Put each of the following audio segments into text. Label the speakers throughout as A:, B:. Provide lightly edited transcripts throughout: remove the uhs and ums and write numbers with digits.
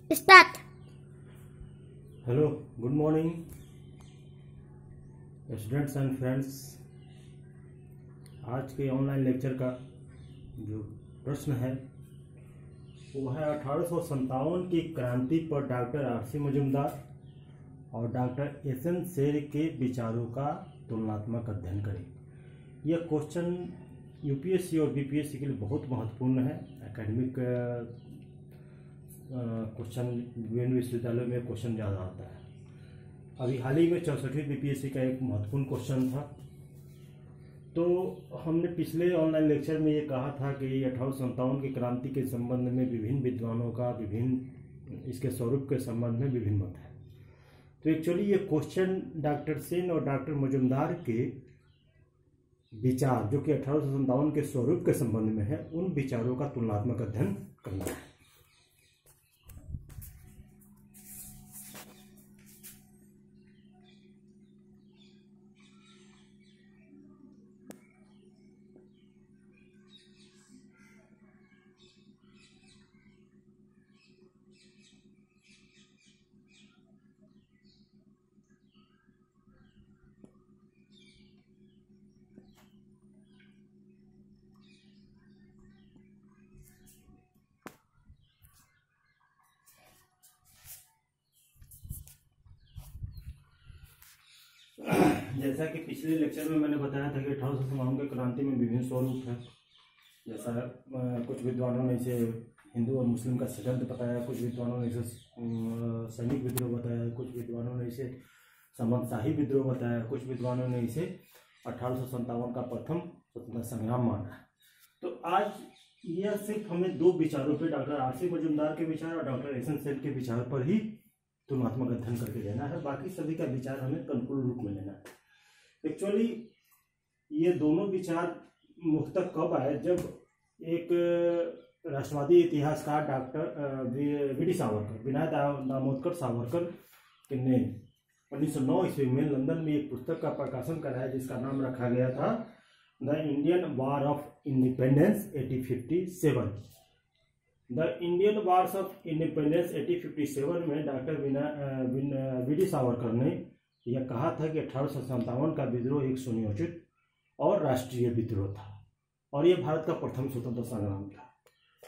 A: Start.
B: Hello, good morning students and friends. आज के online lecture का जो प्रश्न है वो है 1857 की क्रांति पर डॉक्टर आरसी मजूमदार और डॉक्टर एस.एन. सेन के विचारों का तुलनात्मक अध्ययन करें। यह क्वेश्चन यूपीएससी और बीपीएससी के लिए बहुत महत्वपूर्ण है। एकेडमिक क्वेश्चन विभिन्न विश्वविद्यालयों में क्वेश्चन ज़्यादा आता है। अभी हाल ही में 64वीं बीपीएससी का एक महत्वपूर्ण क्वेश्चन था। तो हमने पिछले ऑनलाइन लेक्चर में ये कहा था कि 1857 की क्रांति के संबंध में विभिन्न विद्वानों का विभिन्न इसके स्वरूप के संबंध में विभिन्न मत है। तो एक्चुअली ये क्वेश्चन डॉक्टर सेन और डॉक्टर मजूमदार के विचार जो कि 1857 के स्वरूप के संबंध में है, उन विचारों का तुलनात्मक अध्ययन करना है। जैसा कि पिछले लेक्चर में मैंने बताया था कि 1857 की क्रांति में विभिन्न स्वरूप है। जैसा कुछ विद्वानों ने इसे हिंदू और मुस्लिम का षड्यंत्र बताया, कुछ विद्वानों ने इसे सैनिक विद्रोह बताया, कुछ विद्वानों ने इसे सामंतशाही विद्रोह बताया, कुछ विद्वानों ने इसे 1857 का प्रथम स्वतंत्रता संग्राम माना है। तो आज यह सिर्फ हमें दो विचारों पे, डॉक्टर आरसी मजूमदार के विचार और डॉक्टर एस.एन. सेन के विचार पर ही तुलनात्मक अध्ययन करके देना है। बाकी सभी का विचार हमें कंक्लूड रूप में लेना है। एक्चुअली ये दोनों विचार मुख्यतः कब आए, जब एक राष्ट्रवादी इतिहासकार डॉक्टर वी.डी. सावरकर, विनायक दामोदर सावरकर ने 1909 ईस्वी में लंदन में एक पुस्तक का प्रकाशन कराया जिसका नाम रखा गया था the Indian war of independence 1857। The Indian wars of independence 1857 में डॉक्टर वी.डी. सावरकर ने यह कहा था कि 1857 का विद्रोह एक सुनियोजित और राष्ट्रीय विद्रोह था और यह भारत का प्रथम स्वतंत्रता संग्राम था।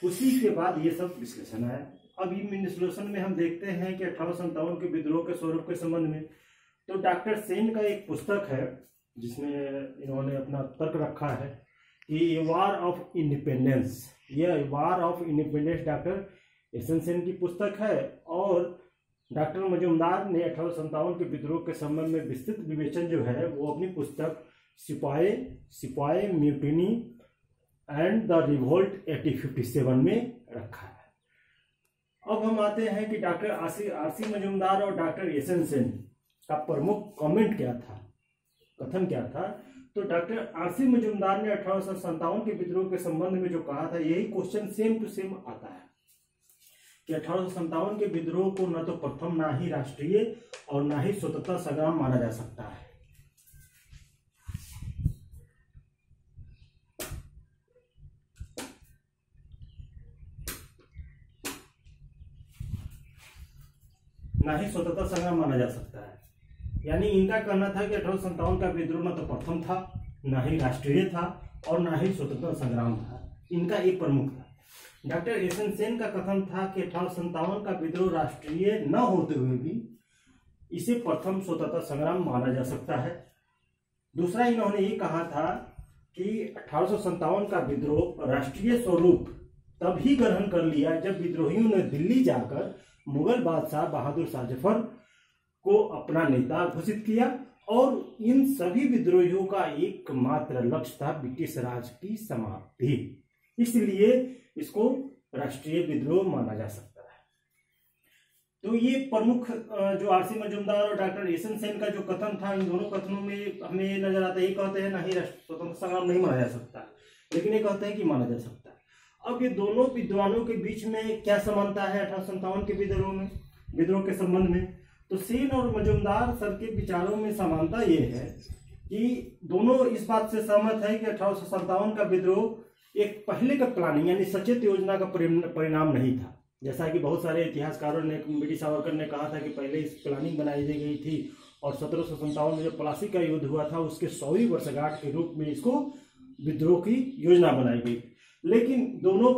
B: उसी के बाद ये सब विश्लेषण है। अब इन विश्लेषण में हम देखते हैं कि 1857 के विद्रोह के स्वरूप के संबंध में तो डॉक्टर सेन का एक पुस्तक है जिसमें इन्होंने अपना तर्क रखा है कि वार ऑफ इंडिपेंडेंस, यह war of independence doctor SN. Sen की पुस्तक है। और डॉक्टर मजूमदार ने 1857 के विद्रोह के संबंध में विस्तृत विवेचन जो है वो अपनी पुस्तक सिपाही म्यूटिनी एंड द रिवोल्ट 1857 में रखा है। अब हम आते हैं कि डॉक्टर आरसी मजूमदार और डॉक्टर एस.एन. सेन का प्रमुख कमेंट क्या था, कथन क्या था। तो डॉक्टर आरसी मजूमदार ने 1857 के विद्रोह के संबंध में जो कहा था, यही क्वेश्चन सेम टू सेम आता है कि 1857 के विद्रोह को न तो प्रथम, ना ही राष्ट्रीय और ना ही स्वतंत्रता संग्राम माना जा सकता है। ना ही स्वतंत्रता संग्राम माना जा सकता है। यानी इनका कहना था कि 1857 का विद्रोह न तो प्रथम था, ना ही राष्ट्रीय था और ना ही स्वतंत्रता संग्राम था। इनका एक प्रमुख था। Doctor SN. सेन का कथन था कि 1857 का विद्रोह राष्ट्रीय न होते हुए भी इसे प्रथम स्वतंत्रता संग्राम माना जा सकता है। दूसरा, इन्होंने ये कहा था कि 1857 का विद्रोह राष्ट्रीय स्वरूप तभी ग्रहण कर लिया जब विद्रोहियों ने दिल्ली जाकर मुगल बादशाह बहादुर शाह जफर को अपना नेता घोषित किया और इन सभी विद्रोहियों का एकमात्र लक्ष्य था ब्रिटिश राज की समाप्ति। इसलिए इसको राष्ट्रीय विद्रोह माना जा सकता है। तो ये प्रमुख जो आरसी मजूमदार और डॉक्टर एस.एन. सेन का जो कथन था, इन दोनों कथनों में हमें ये नजर आता है, ये कहते हैं ना ही स्वतंत्रता संग्राम नहीं माना जा सकता, लेकिन ये कहते हैं कि माना जा सकता है। अब ये दोनों विद्वानों के बीच में क्या समानता है 1857 के विद्रोह के संबंध में, तो सेन और मजूमदार सर के विचारों में समानता ये है कि दोनों इस बात से सहमत है कि 1857 का विद्रोह एक पहले का प्लानिंग यानी सचेत योजना का परिणाम नहीं था, जैसा कि बहुत सारे इतिहासकारों ने, बीडी सावरकर ने कहा था कि पहले इस प्लानिंग बनाई दी गई थी और 1757 में जो प्लासी का युद्ध हुआ था उसके 100वीं वर्षगांठ के रूप में इसको विद्रोह की योजना बनाई गई। लेकिन दोनों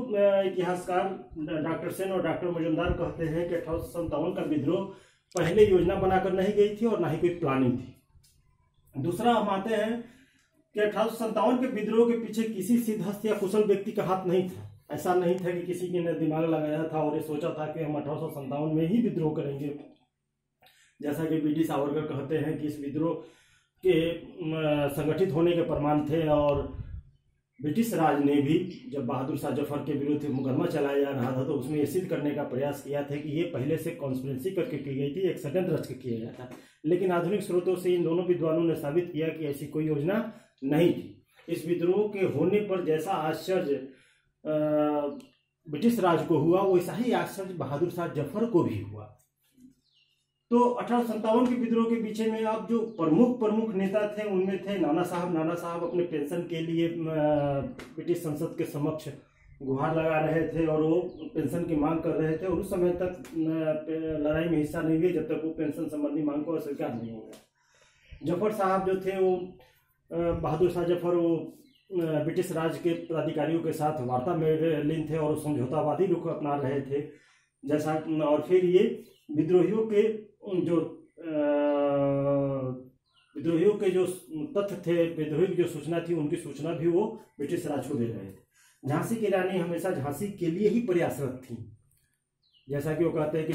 B: इतिहासकार डॉक्टर सेन और डॉक्टर मजुमदार कहते हैं कि 1857 का विद्रोह पहले योजना बनाकर नहीं गई थी और ना ही कोई प्लानिंग थी। दूसरा हम आते हैं कि 1857 के विद्रोह के पीछे किसी सिद्धहस्त या कुशल व्यक्ति का हाथ नहीं था। ऐसा नहीं था कि किसी ने दिमाग लगाया था और ये सोचा था कि हम 1857 में ही विद्रोह करेंगे। जैसा कि बीडी सावरकर कहते हैं कि इस विद्रोह के संगठित होने के प्रमाण थे और ब्रिटिश राज ने भी जब बहादुर शाह जफर के विरुद्ध मुकदमा चलाया जा रहा था तो उसमें यह सिद्ध करने का प्रयास किया था कि ये पहले से कॉन्स्पिरेसी करके की गई थी, एक षड्यंत्र रच के किया गया था। लेकिन आधुनिक स्रोतों से इन दोनों विद्वानों ने साबित किया कि ऐसी कोई योजना नहीं थी। इस विद्रोह के होने पर जैसा आश्चर्य ब्रिटिश राज को हुआ वैसा ही आश्चर्य बहादुर शाह जफर को भी हुआ। तो 1857 के विद्रोह के पीछे में अब जो प्रमुख नेता थे उनमें थे नाना साहब अपने पेंशन के लिए ब्रिटिश संसद के समक्ष गुहार लगा रहे थे और वो पेंशन की मांग कर रहे थे और उस समय तक लड़ाई में हिस्सा नहीं लिए जब तक वो पेंशन संबंधी मांग को स्वीकार नहीं हो गया। जफर साहब जो थे वो बहादुर शाह जफर वो ब्रिटिश राज के पदाधिकारियों के साथ वार्ता में लीन थे और समझौतावादी रुख अपना रहे थे। जैसा और फिर ये विद्रोहियों के जो तथ्य थे, विद्रोही की जो सूचना थी, उनकी सूचना भी वो ब्रिटिश राज को दे रहे थे। झांसी की रानी हमेशा झांसी के लिए ही प्रयासरत थी। जैसा कि वो कहते हैं कि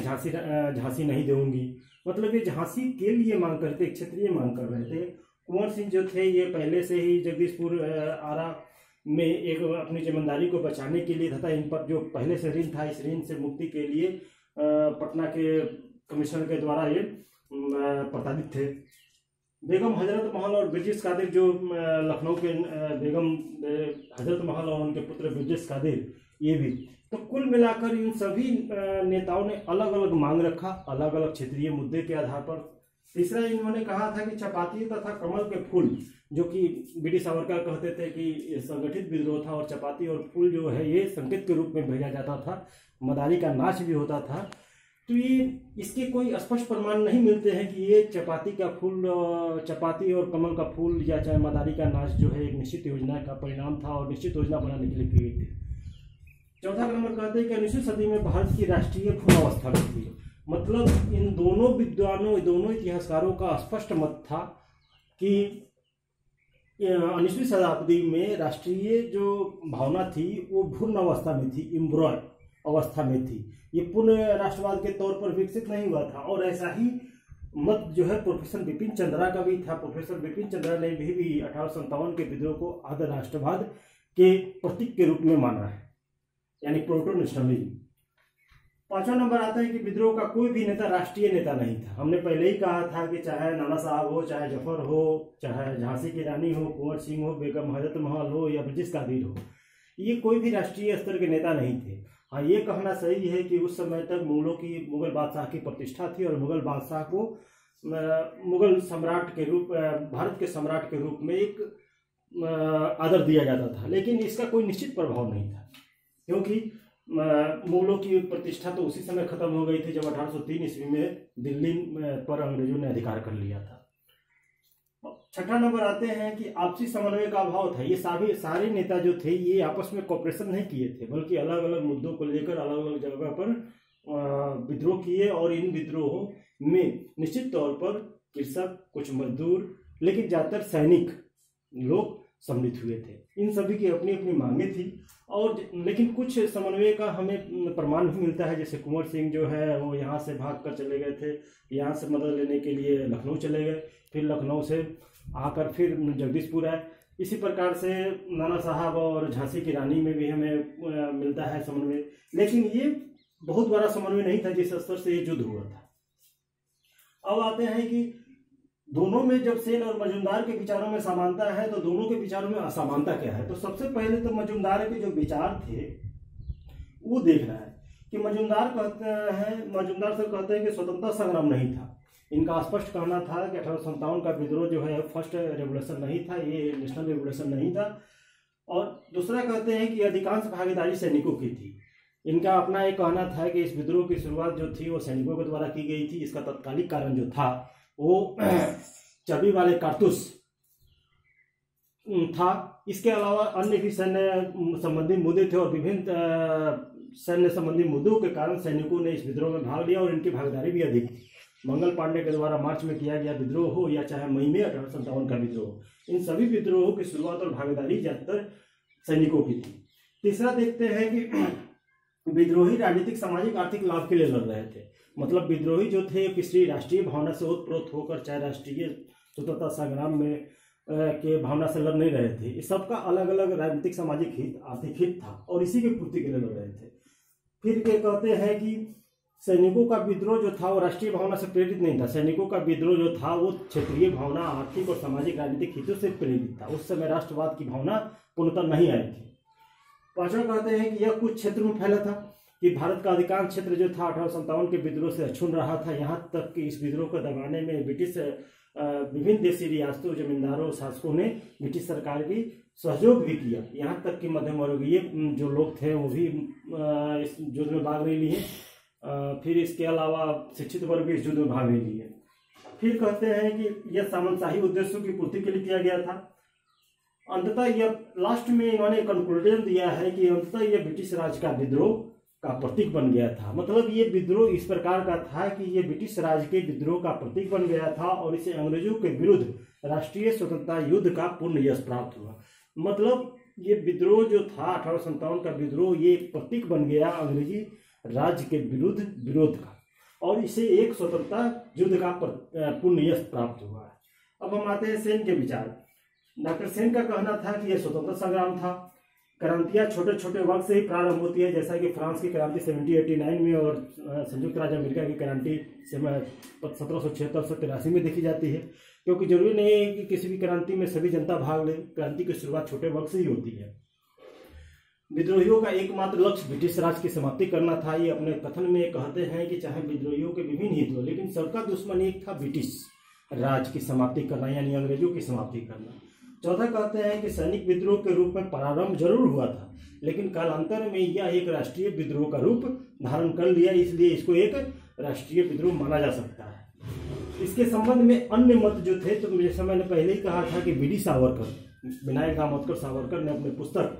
B: झांसी नहीं दूंगी, मतलब ये झांसी के लिए मांग करते, क्षेत्रीय मांग कर रहे थे। कुंवर सिंह जो थे ये पहले से ही जगदीशपुर आरा में एक अपनी जिम्मेदारी को बचाने के लिए तथा इन पर जो पहले से ऋण था, इस ऋण से मुक्ति के लिए पटना के कमिश्नर के द्वारा ये प्रताड़ित थे। बेगम हजरत महल और ब्रिजेश कादिर जो लखनऊ के बेगम हजरत महल और उनके पुत्र ब्रिजेश कादिर ये भी, तो कुल मिलाकर इन सभी नेताओं ने अलग अलग मांग रखा, अलग अलग क्षेत्रीय मुद्दे के आधार पर। तीसरा इन्होंने कहा था कि चपाती तथा कमल के फूल, जो कि बीडी सावरकर कहते थे कि संगठित विद्रोह था और चपाती और फूल जो है ये संकेत के रूप में भेजा जाता था, मदारी का नाच भी होता था। तो ये इसके कोई स्पष्ट प्रमाण नहीं मिलते हैं कि ये चपाती का फूल, चपाती और कमल का फूल या चाहे मदारी का नाच जो है एक निश्चित योजना का परिणाम था और निश्चित योजना बनाने के लिए की गई थी। चौथा नंबर कहते हैं कि 19वीं सदी में भारत की राष्ट्रीय भूमावस्था में थी। मतलब इन दोनों विद्वानों, दोनों इतिहासकारों का स्पष्ट मत था कि 19वीं शताब्दी में राष्ट्रीय जो भावना थी वो भूर्ण अवस्था में थी, इम्ब्रॉय अवस्था में थी। ये पूर्ण राष्ट्रवाद के तौर पर विकसित नहीं हुआ था। और ऐसा ही मत जो है प्रोफेसर बिपिन चंद्रा का भी था। प्रोफेसर बिपिन चंद्रा ने भी 1857 के विद्रोह को आर्य राष्ट्रवाद के प्रतीक के रूप में माना है, यानी प्रोटो नेशनलिज्म। पांचवा नंबर आता है कि विद्रोह का कोई भी नेता राष्ट्रीय नेता नहीं था। हमने पहले ही कहा था कि चाहे नाना साहब हो, चाहे जफर हो, चाहे झांसी की रानी हो, कुंवर सिंह हो, बेगम हजरत महल हो या ब्रिजेश कादिर हो, ये कोई भी राष्ट्रीय स्तर के नेता नहीं थे। हाँ, ये कहना सही है कि उस समय तक मुगल बादशाह की प्रतिष्ठा थी और मुगल बादशाह को मुगल सम्राट के रूप, भारत के सम्राट के रूप में एक आदर दिया जाता था। लेकिन इसका कोई निश्चित प्रभाव नहीं था, क्योंकि मुगलों की प्रतिष्ठा तो उसी समय खत्म हो गई थी जब 1803 ईस्वी में दिल्ली पर अंग्रेजों ने अधिकार कर लिया था। छठा नंबर आते हैं कि आपसी समन्वय का अभाव था। ये सारे नेता जो थे ये आपस में कोऑपरेशन नहीं किए थे, बल्कि अलग अलग मुद्दों को लेकर अलग अलग जगह पर विद्रोह किए। और इन विद्रोहों में निश्चित तौर पर कृषक, कुछ मजदूर, लेकिन ज्यादातर सैनिक लोग सम्मिलित हुए थे। इन सभी की अपनी अपनी मांगे थी और लेकिन कुछ समन्वय का हमें प्रमाण भी मिलता है। जैसे कुंवर सिंह जो है वो यहाँ से भाग कर चले गए थे, यहाँ से मदद लेने के लिए लखनऊ चले गए, फिर लखनऊ से आकर फिर जगदीशपुर आए। इसी प्रकार से नाना साहब और झांसी की रानी में भी हमें मिलता है समन्वय। लेकिन ये बहुत बड़ा समन्वय नहीं था जिस स्तर से ये युद्ध हुआ था। अब आते हैं कि दोनों में जब सेन और मजुमदार के विचारों में समानता है तो दोनों के विचारों में असमानता क्या है। तो सबसे पहले तो मजुमदार के जो विचार थे वो देखना है कि मजुमदार से कहते हैं कि स्वतंत्रता संग्राम नहीं था। इनका स्पष्ट कहना था कि 1857 का विद्रोह जो है फर्स्ट रेवोल्यूशन नहीं था, ये नेशनल रेवोल्यूशन नहीं था। और दूसरा कहते हैं कि अधिकांश भागीदारी सैनिकों की थी। इनका अपना एक कहना था कि इस विद्रोह की शुरुआत जो थी वो सैनिकों के द्वारा की गई थी। इसका तत्कालिक कारण जो था वो चर्बी वाले कारतूस था। इसके अलावा अन्य भी सैन्य संबंधी मुद्दे थे और विभिन्न सैन्य संबंधी मुद्दों के कारण सैनिकों ने इस विद्रोह में भाग लिया और इनकी भागीदारी भी अधिक थी। मंगल पांडे के द्वारा मार्च में किया गया विद्रोह हो या चाहे मई में 1857 का विद्रोह, इन सभी विद्रोहों की शुरुआत और भागीदारी ज्यादातर सैनिकों की थी। तीसरा देखते हैं कि विद्रोही राजनीतिक, सामाजिक, आर्थिक लाभ के लिए लड़ रहे थे। मतलब विद्रोही जो थे किसी राष्ट्रीय भावना से ओतप्रोत होकर चाहे राष्ट्रीय स्वतंत्रता संग्राम में के भावना से लड़ नहीं रहे थे। इस सबका अलग अलग राजनीतिक, सामाजिक हित, आर्थिक हित था और इसी की पूर्ति के लिए लड़ रहे थे। फिर ये कहते हैं कि सैनिकों का विद्रोह जो था वो राष्ट्रीय भावना से प्रेरित नहीं था। सैनिकों का विद्रोह जो था वो क्षेत्रीय भावना, आर्थिक और सामाजिक राजनीतिक हितों से प्रेरित था। उस समय राष्ट्रवाद की भावना पूर्णतः नहीं आई थी। पांचवा कहते हैं कि यह कुछ क्षेत्र में फैला था कि भारत का अधिकांश क्षेत्र जो था 1857 के विद्रोह से अछून रहा था। यहाँ तक कि इस विद्रोह को दबाने में ब्रिटिश विभिन्न देशी रियासतों, जमींदारों, शासकों ने ब्रिटिश सरकार की सहयोग भी किया। यहाँ तक कि मध्यम वर्गीय जो लोग थे वो भी इस युद्ध में भाग ले लिए। फिर इसके अलावा शिक्षित वर्ग भी इस युद्ध में भाग ले लिए। फिर कहते हैं कि यह सामंतशाही उद्देश्यों की पूर्ति के लिए किया गया था। अंततः यह लास्ट में इन्होंने कंक्लूजन दिया है कि अंततः यह ब्रिटिश राज का विद्रोह का प्रतीक बन गया था। मतलब ये विद्रोह इस प्रकार का था कि ये ब्रिटिश राज के विद्रोह का प्रतीक बन गया था और इसे अंग्रेजों के विरुद्ध राष्ट्रीय स्वतंत्रता युद्ध का पूर्ण यश प्राप्त हुआ। मतलब ये विद्रोह जो था 1857 का विद्रोह, ये प्रतीक बन गया अंग्रेजी राज्य के विरुद्ध विरोध का और इसे एक स्वतंत्रता युद्ध का पूर्ण यश प्राप्त हुआ है। अब हम आते हैं सेन के विचार। डॉक्टर सेन का कहना था कि यह स्वतंत्रता संग्राम था। क्रांतियां छोटे छोटे वर्ग से ही प्रारंभ होती है, जैसा कि फ्रांस की क्रांति 1789 में और संयुक्त राज्य अमेरिका की क्रांति 1776-83 में देखी जाती है। क्योंकि जरूरी नहीं है कि किसी भी क्रांति में सभी जनता भाग ले। क्रांति की शुरुआत छोटे वर्ग से ही होती है। विद्रोहियों का एकमात्र लक्ष्य ब्रिटिश राज की समाप्ति करना था। ये अपने कथन में कहते हैं कि चाहे विद्रोहियों के विभिन्न हित हो, लेकिन सबका दुश्मन एक था, ब्रिटिश राज की समाप्ति करना, यानी अंग्रेजों की समाप्ति करना। चौथा कहते हैं कि सैनिक विद्रोह के रूप में प्रारंभ जरूर हुआ था, लेकिन कालांतर में यह एक राष्ट्रीय विद्रोह का रूप धारण कर लिया, इसलिए इसको एक राष्ट्रीय विद्रोह माना जा सकता है। इसके संबंध में अन्य मत जो थे, तो जैसा मैंने पहले ही कहा था कि वीडी सावरकर, विनायक दामोदर सावरकर ने अपने पुस्तक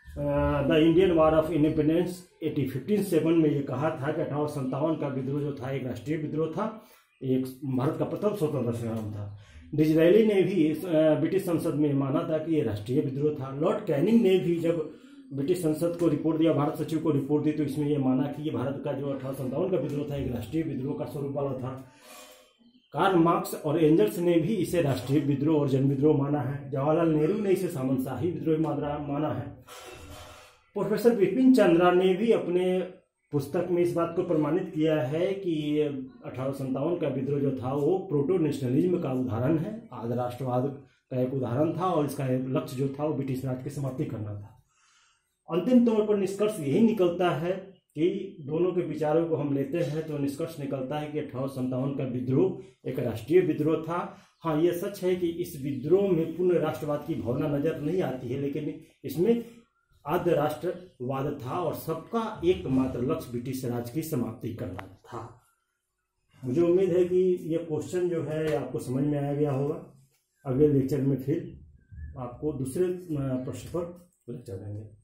B: the Indian war of independence 1857 में ये कहा था कि 1857 का विद्रोह जो था एक राष्ट्रीय विद्रोह था, एक भारत का प्रथम स्वतंत्रता संग्राम था। डिज़रायली ने भी ब्रिटिश संसद में माना था कि ये राष्ट्रीय विद्रोह था। लॉर्ड कैनिंग ने भी जब ब्रिटिश संसद को रिपोर्ट दिया, भारत सचिव को रिपोर्ट दी, तो इसमें यह माना कि ये भारत का जो 1857 का विद्रोह था एक राष्ट्रीय विद्रोह का स्वरूप वाला था। कार्ल मार्क्स और एंजल्स ने भी इसे राष्ट्रीय विद्रोह और जन विद्रोह माना है। जवाहरलाल नेहरू ने इसे सामंतशाही विद्रोह माना है। प्रोफेसर बिपिन चंद्रा ने भी अपने पुस्तक में इस बात को प्रमाणित किया है कि 1857 का विद्रोह जो था वो प्रोटो नेशनलिज्म का उदाहरण है, आदि राष्ट्रवाद का एक उदाहरण था और इसका एक लक्ष्य जो था वो ब्रिटिश राज की समाप्ति करना था। अंतिम तौर पर निष्कर्ष यही निकलता है कि दोनों के विचारों को हम लेते हैं तो निष्कर्ष निकलता है कि 1857 का विद्रोह एक राष्ट्रीय विद्रोह था। हाँ, ये सच है कि इस विद्रोह में पूर्ण राष्ट्रवाद की भावना नजर नहीं आती है, लेकिन इसमें आद्य राष्ट्रवाद था और सबका एकमात्र लक्ष्य ब्रिटिश राज की समाप्ति करना था। मुझे उम्मीद है कि यह क्वेश्चन जो है आपको समझ में आ गया होगा। अगले लेक्चर में फिर आपको दूसरे प्रश्न पर लेक्चर देंगे।